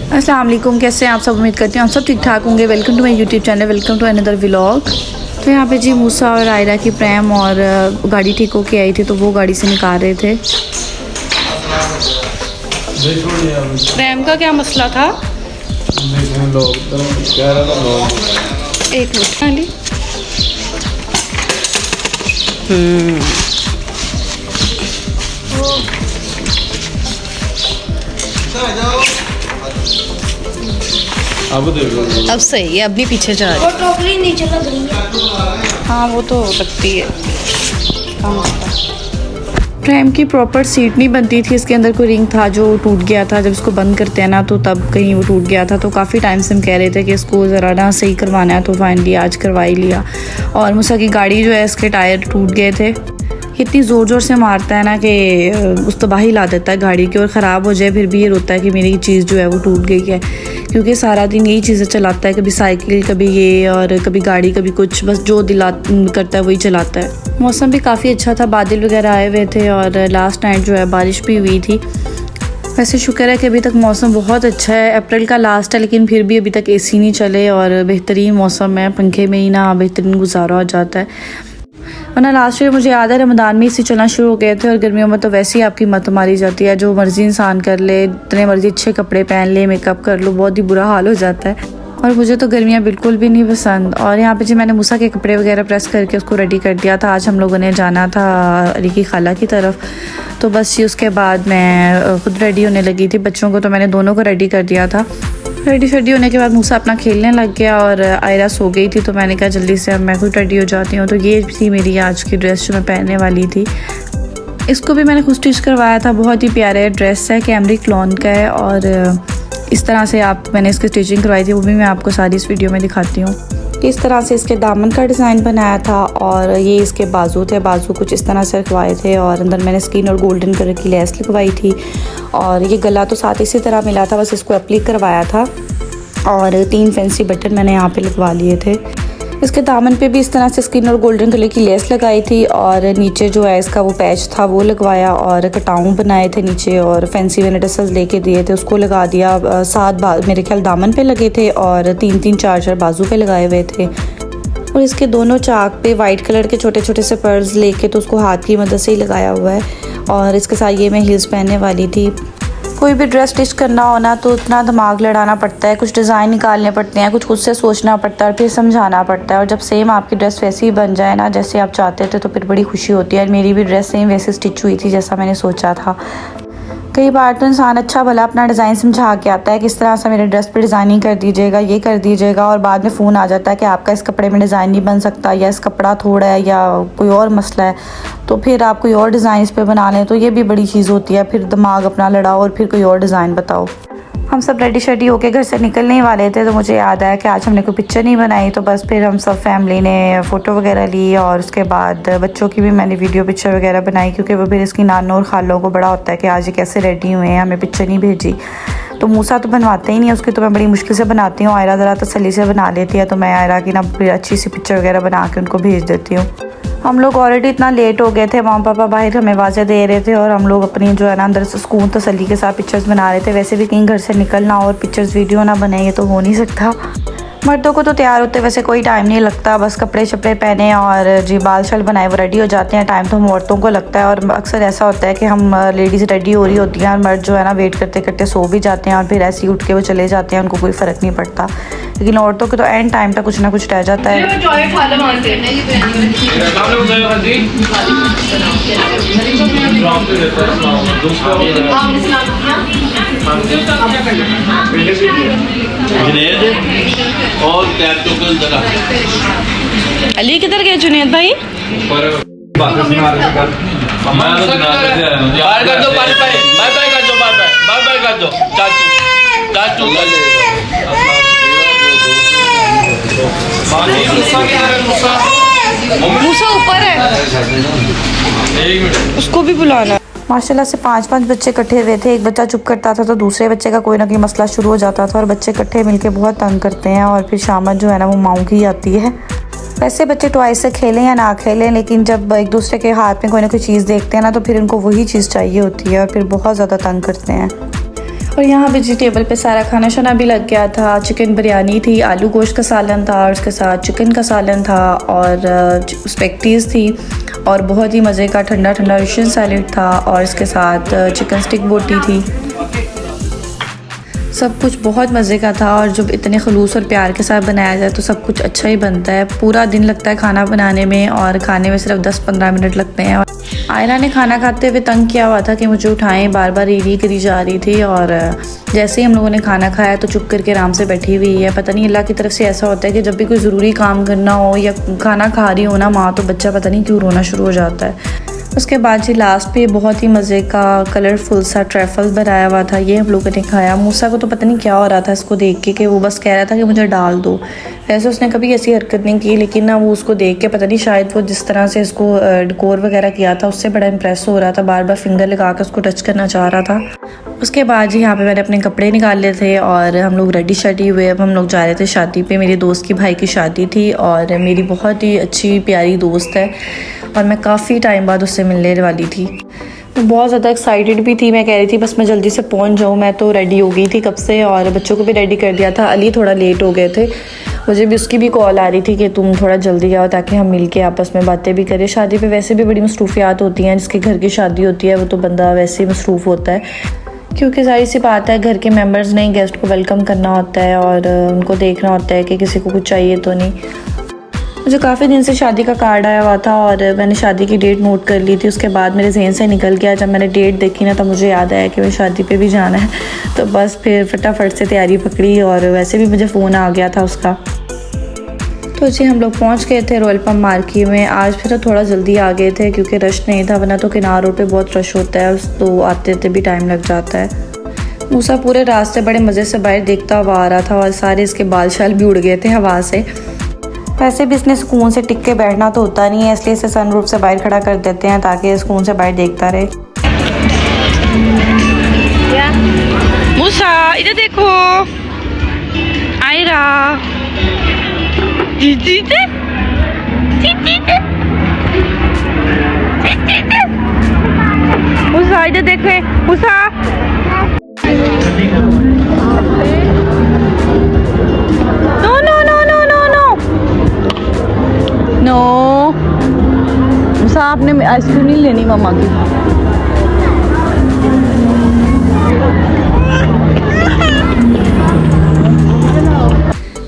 अस्सलाम वालेकुम, कैसे हैं आप सब। उम्मीद करती हूँ आप सब ठीक ठाक होंगे। Welcome to my YouTube channel, welcome to another vlog. तो यहाँ पे जी मूसा और आयरा की प्रेम और गाड़ी ठीक होके आई थी, तो वो गाड़ी से निकाल रहे थे। प्रेम का क्या मसला था? एक मिनट अब सही है, अब नहीं पीछे जा रही। टोकरी नीचे लग रही है। हाँ वो तो लगती है। प्रेम की प्रॉपर सीट नहीं बनती थी, इसके अंदर कोई रिंग था जो टूट गया था। जब इसको बंद करते हैं ना तो तब कहीं वो टूट गया था। तो काफ़ी टाइम से हम कह रहे थे कि इसको ज़रा ना सही करवाना है, तो फाइनली आज करवा ही लिया। और मूसा की गाड़ी जो है, इसके टायर टूट गए थे। इतनी ज़ोर ज़ोर से मारता है ना कि उस तबाही ला देता है गाड़ी की, और ख़राब हो जाए फिर भी ये रोता है कि मेरी चीज़ जो है वो टूट गई है। क्योंकि सारा दिन यही चीज़ें चलाता है, कभी साइकिल, कभी ये, और कभी गाड़ी, कभी कुछ, बस जो दिला करता है वही चलाता है। मौसम भी काफ़ी अच्छा था, बादल वगैरह आए हुए थे, और लास्ट नाइट जो है बारिश भी हुई थी। वैसे शुक्र है कि अभी तक मौसम बहुत अच्छा है। अप्रैल का लास्ट है, लेकिन फिर भी अभी तक एसी नहीं चले, और बेहतरीन मौसम है। पंखे में ही ना बेहतरीन गुजारा हो जाता है। वरना लास्ट ईयर मुझे याद है रमज़ान में इसी चलना शुरू हो गए थे, और गर्मियों में तो वैसे ही आपकी मत मारी जाती है। जो मर्ज़ी इंसान कर ले, इतने मर्ज़ी अच्छे कपड़े पहन ले, मेकअप कर लो, बहुत ही बुरा हाल हो जाता है। और मुझे तो गर्मियाँ बिल्कुल भी नहीं पसंद। और यहाँ पे जी मैंने मूसा के कपड़े वगैरह प्रेस करके उसको रेडी कर दिया था। आज हम लोगों ने जाना था अली की खाला की तरफ, तो बस ये उसके बाद मैं खुद रेडी होने लगी थी। बच्चों को तो मैंने दोनों को रेडी कर दिया था। रेडी शेडी होने के बाद मूसा अपना खेलने लग गया, और आयरा सो गई थी। तो मैंने कहा जल्दी से अब मैं खुद रेडी हो जाती हूँ। तो ये थी मेरी आज की ड्रेस जो मैं पहनने वाली थी। इसको भी मैंने खुद स्टिच करवाया था। बहुत ही प्यारा ड्रेस है, कैमरिक लॉन का है, और इस तरह से मैंने इसकी स्टिचिंग करवाई थी, वो भी मैं आपको सारी इस वीडियो में दिखाती हूँ। इस तरह से इसके दामन का डिज़ाइन बनाया था, और ये इसके बाजू थे। बाजू कुछ इस तरह से रखवाए थे, और अंदर मैंने स्किन और गोल्डन कलर की लेस लगवाई थी। और ये गला तो साथ इसी तरह मिला था, बस इसको एप्लिक करवाया था। और 3 फैंसी बटन मैंने यहाँ पे लगवा लिए थे। इसके दामन पे भी इस तरह से स्किन और गोल्डन कलर की लेस लगाई थी, और नीचे जो है इसका वो पैच था वो लगवाया, और कटाऊँ बनाए थे नीचे, और फैंसी मैंने टसल्स लेके दिए थे, उसको लगा दिया। 7 मेरे ख्याल दामन पे लगे थे, और 3-3 4 बाजू पे लगाए हुए थे। और इसके दोनों चाक पे वाइट कलर के छोटे छोटे से पर्ल्स लेके तो उसको हाथ की मदद से ही लगाया हुआ है। और इसके साथ ये मैं हील्स पहनने वाली थी। कोई भी ड्रेस स्टिच करना हो ना तो इतना दिमाग लड़ाना पड़ता है, कुछ डिज़ाइन निकालने पड़ते हैं, कुछ खुद से सोचना पड़ता है, और फिर समझाना पड़ता है। और जब सेम आपकी ड्रेस वैसी ही बन जाए ना जैसे आप चाहते थे, तो फिर बड़ी खुशी होती है। और मेरी भी ड्रेस सेम वैसे स्टिच हुई थी जैसा मैंने सोचा था। कई बार तो इंसान अच्छा भला अपना डिज़ाइन समझा के आता है, किस तरह से मेरे ड्रेस पे डिज़ाइनिंग कर दीजिएगा, ये कर दीजिएगा, और बाद में फ़ोन आ जाता है कि आपका इस कपड़े में डिज़ाइन नहीं बन सकता, या इस कपड़ा थोड़ा है, या कोई और मसला है, तो फिर आप कोई और डिज़ाइन इस पर बना लें। तो ये भी बड़ी चीज़ होती है, फिर दिमाग अपना लड़ाओ और फिर कोई और डिज़ाइन बताओ। हम सब रेडी शेडी होके घर से निकलने ही वाले थे, तो मुझे याद आया कि आज हमने कोई पिक्चर नहीं बनाई। तो बस फिर हम सब फैमिली ने फ़ोटो वगैरह ली, और उसके बाद बच्चों की भी मैंने वीडियो पिक्चर वगैरह बनाई, क्योंकि वो फिर इसकी नानों और खालों को बड़ा होता है कि आज ये कैसे रेडी हुए हैं, हमें पिक्चर नहीं भेजी। तो मूसा तो बनवाते ही नहीं है, उसकी तो मैं बड़ी मुश्किल से बनाती हूँ। आयरा ज़रा तसल्ली से बना लेती है, तो मैं आयरा की ना फिर अच्छी सी पिक्चर वगैरह बना के उनको भेज देती हूँ। हम लोग ऑलरेडी इतना लेट हो गए थे, मामा पापा बाहर हमें आवाज़ें दे रहे थे, और हम लोग अपनी जो है ना अंदर से सुकून तसल्ली के साथ पिक्चर्स बना रहे थे। वैसे भी कहीं घर से निकलना और पिक्चर्स वीडियो ना बने, ये तो हो नहीं सकता। मर्दों को तो तैयार होते वैसे कोई टाइम नहीं लगता, बस कपड़े शपड़े पहने और जी बाल शाल बनाए वो रेडी हो जाते हैं। टाइम तो हम औरतों को लगता है, और अक्सर ऐसा होता है कि हम लेडीज़ रेडी हो रही होती हैं, और मर्द जो है ना वेट करते करते सो भी जाते हैं, और फिर ऐसे ही उठ के वो चले जाते हैं, उनको कोई फ़र्क नहीं पड़ता। लेकिन औरतों के तो एंड टाइम तक कुछ ना कुछ रह जाता है। अली किधर गए जुनेद भाई? बाहर कर दो, बाय बाय कर दो, बाय कर दो, चाचू मूसा ऊपर है, उसको भी बुलाना। माशाल्लाह से 5-5 बच्चे इकट्ठे हुए थे। एक बच्चा चुप करता था तो दूसरे बच्चे का कोई ना कोई मसला शुरू हो जाता था, और बच्चे इकट्ठे मिलके बहुत तंग करते हैं, और फिर शामत जो है ना वो माऊँ की आती है। वैसे बच्चे टॉय से खेलें या ना खेलें, लेकिन जब एक दूसरे के हाथ में कोई ना कोई चीज़ देखते हैं ना तो फिर उनको वही चीज़ चाहिए होती है, और फिर बहुत ज़्यादा तंग करते हैं। और यहाँ वेजिटेबल पे सारा खाना शाना भी लग गया था। चिकन बिरयानी थी, आलू गोश्त का सालन था और उसके साथ चिकन का सालन था और स्पेक्टीज़ थी और बहुत ही मज़े का ठंडा ठंडा रशियन सैलेड था और इसके साथ चिकन स्टिक बोटी थी। सब कुछ बहुत मज़े का था और जब इतने खलूस और प्यार के साथ बनाया जाए तो सब कुछ अच्छा ही बनता है। पूरा दिन लगता है खाना बनाने में और खाने में सिर्फ 10-15 मिनट लगते हैं। आयरा ने खाना खाते हुए तंग किया हुआ था कि मुझे उठाएं, बार बार रीढ़ी करी जा रही थी और जैसे ही हम लोगों ने खाना खाया तो चुप करके आराम से बैठी हुई है। पता नहीं अल्लाह की तरफ से ऐसा होता है कि जब भी कोई ज़रूरी काम करना हो या खाना खा रही हो ना माँ, तो बच्चा पता नहीं क्यों रोना शुरू हो जाता है। उसके बाद जी लास्ट पे बहुत ही मज़े का कलरफुल सा ट्रैफल बनाया हुआ था, ये हम लोगों ने खाया। मूसा को तो पता नहीं क्या हो रहा था इसको देख के कि वो बस कह रहा था कि मुझे डाल दो। वैसे उसने कभी ऐसी हरकत नहीं की, लेकिन ना वो उसको देख के पता नहीं शायद वो जिस तरह से इसको डेकोर वगैरह किया था उससे बड़ा इंप्रेस हो रहा था, बार बार फिंगर लगा कर उसको टच करना चाह रहा था। उसके बाद जी यहाँ पे मैंने अपने कपड़े निकाल लिए थे और हम लोग रेडी शेडी हुए। अब हम लोग जा रहे थे शादी पे। मेरे दोस्त की भाई की शादी थी और मेरी बहुत ही अच्छी प्यारी दोस्त है और मैं काफ़ी टाइम बाद उससे मिलने वाली थी। मैं बहुत ज़्यादा एक्साइटेड भी थी। मैं कह रही थी बस मैं जल्दी से पहुंच जाऊं। मैं तो रेडी हो गई थी कब से और बच्चों को भी रेडी कर दिया था। अली थोड़ा लेट हो गए थे, मुझे भी उसकी भी कॉल आ रही थी कि तुम थोड़ा जल्दी आओ ताकि हम मिल के आपस में बातें भी करें। शादी पे वैसे भी बड़ी मसरूफियात होती हैं, जिसके घर की शादी होती है वो तो बंदा वैसे ही मसरूफ़ होता है, क्योंकि जाहिर सी बात है घर के मेंबर्स ने गेस्ट को वेलकम करना होता है और उनको देखना होता है कि किसी को कुछ चाहिए तो नहीं। मुझे काफ़ी दिन से शादी का कार्ड आया हुआ था और मैंने शादी की डेट नोट कर ली थी। उसके बाद मेरे जहन से निकल गया। जब मैंने डेट देखी ना तो मुझे याद आया कि मैं शादी पे भी जाना है, तो बस फिर फटाफट से तैयारी पकड़ी और वैसे भी मुझे फ़ोन आ गया था उसका। तो जी हम लोग पहुंच गए थे रॉयल पम्प मार्केट में। आज फिर थोड़ा जल्दी आ गए थे क्योंकि रश नहीं था, वरना तो किनार रोड पे बहुत रश होता है, तो आते आते भी टाइम लग जाता है। मूसा पूरे रास्ते बड़े मज़े से बाहर देखता हुआ आ रहा था और सारे इसके बाल शाल भी उड़ गए थे हवा से। वैसे भी इसने सुकून से टिक के बैठना तो होता नहीं है, इसलिए इसे सनरूफ से बाहर खड़ा कर देते हैं ताकि सुकून से बाहर देखता रहे। मूसा इधर देखो, आयरा मूसा इधर देखो, Moosa no no no no no no no Moosa, आपने आइसक्रीम नहीं लेनी मम्मा की।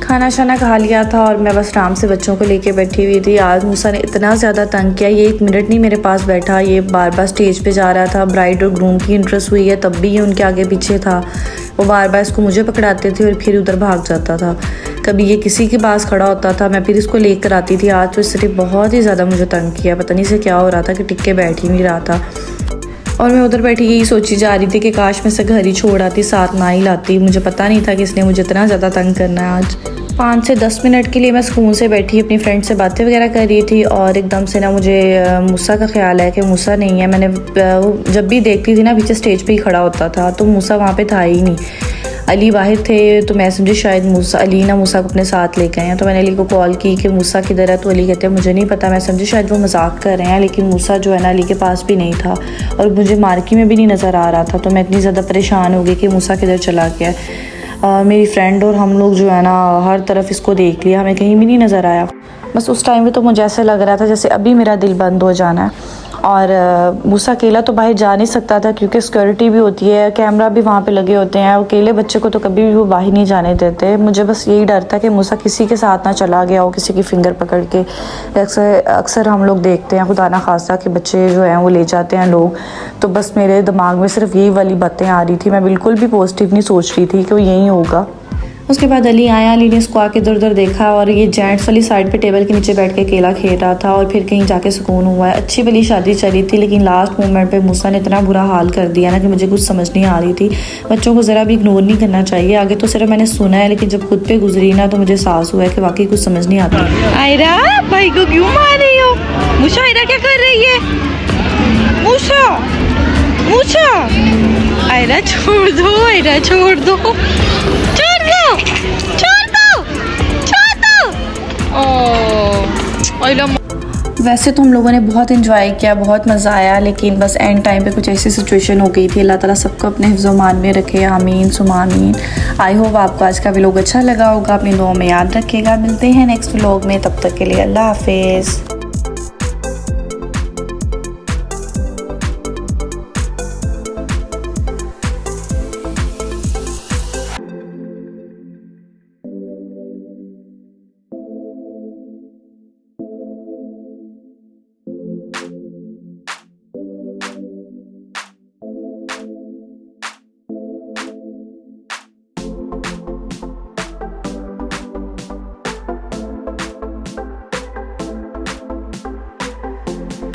खाना शाना खा लिया था और मैं बस आराम से बच्चों को लेके बैठी हुई थी। आज मूसा ने इतना ज़्यादा तंग किया, ये 1 मिनट नहीं मेरे पास बैठा, ये बार बार स्टेज पे जा रहा था। ब्राइड और ग्रूम की इंटरेस्ट हुई है तब भी ये उनके आगे पीछे था। वो बार बार इसको मुझे पकड़ाते थे और फिर उधर भाग जाता था। कभी ये किसी के पास खड़ा होता था, मैं फिर इसको लेकर आती थी। आज तो इसने बहुत ही ज़्यादा मुझे तंग किया, पता नहीं से क्या हो रहा था कि टिक के बैठ ही नहीं रहा था। और मैं उधर बैठी यही सोची जा रही थी कि काश मैं इसे घर ही छोड़ आती, साथ ना ही लाती। मुझे पता नहीं था कि इसने मुझे इतना ज़्यादा तंग करना है आज। 5 से 10 मिनट के लिए मैं सुकून से बैठी अपनी फ्रेंड से बातें वगैरह कर रही थी और एकदम से ना मुझे मूसा का ख्याल है कि मूसा नहीं है। मैंने जब भी देखती थी ना पीछे स्टेज पे ही खड़ा होता था, तो मूसा वहाँ पे था ही नहीं। अली बाहर थे तो मैं समझी शायद मूसा अली ना मूसा को अपने साथ लेके आए हैं। तो मैंने अली को कॉल की कि मूसा किधर है, तो अली कहते हैं मुझे नहीं पता। मैं समझी शायद वो मजाक कर रहे हैं, लेकिन मूसा जो है ना अली के पास भी नहीं था और मुझे मार्केट में भी नहीं नज़र आ रहा था। तो मैं इतनी ज़्यादा परेशान हो गई कि मूसा किधर चला गया। मेरी फ्रेंड और हम लोग जो है ना हर तरफ इसको देख लिया, हमें कहीं भी नहीं नज़र आया। बस उस टाइम पे तो मुझे ऐसा लग रहा था जैसे अभी मेरा दिल बंद हो जाना है। और मूसा अकेला तो बाहर जा नहीं सकता था क्योंकि सिक्योरिटी भी होती है, कैमरा भी वहाँ पे लगे होते हैं। अकेले बच्चे को तो कभी भी वो बाहर नहीं जाने देते। मुझे बस यही डर था कि मूसा किसी के साथ ना चला गया हो, किसी की फिंगर पकड़ के। अक्सर हम लोग देखते हैं खुदा ना खास्ता कि बच्चे जो हैं वो ले जाते हैं लोग। तो बस मेरे दिमाग में सिर्फ यही वाली बातें आ रही थी, मैं बिल्कुल भी पॉजिटिव नहीं सोच रही थी कि वो यही होगा। उसके बाद अली आया, अली ने इसको आके इधर उधर देखा और ये जेंट्स वाली साइड पे टेबल के नीचे बैठ के अकेला खेल रहा था और फिर कहीं जाके सुकून हुआ है। अच्छी भली शादी चली थी, लेकिन लास्ट मोमेंट पे मूसा ने इतना बुरा हाल कर दिया ना कि मुझे कुछ समझ नहीं आ रही थी। बच्चों को ज़रा भी इग्नोर नहीं करना चाहिए। आगे तो सिर्फ मैंने सुना है, लेकिन जब खुद पे गुजरी ना तो मुझे एहसास हुआ है कि वाकई कुछ समझ नहीं आता। आयरा भाई को क्यों मार रही हो? मूसा आयरा क्या कर रही है? मूसा मूसा आयरा छोड़ दो, आयरा छोड़ दो, छोड़ दो, छोड़ दो, छोड़ दो। ओह वैसे तो हम लोगों ने बहुत इन्जॉय किया, बहुत मज़ा आया, लेकिन बस एंड टाइम पे कुछ ऐसी सिचुएशन हो गई थी। अल्लाह ताला सबको अपने हिफ्ज़-ओ-मान में रखे, आमीन सुम्मा आमीन। आई होप आपको आज का व्लॉग अच्छा लगा होगा, अपनी दुआ में याद रखिएगा। मिलते हैं नेक्स्ट व्लॉग में, तब तक के लिए अल्लाह हाफिज़।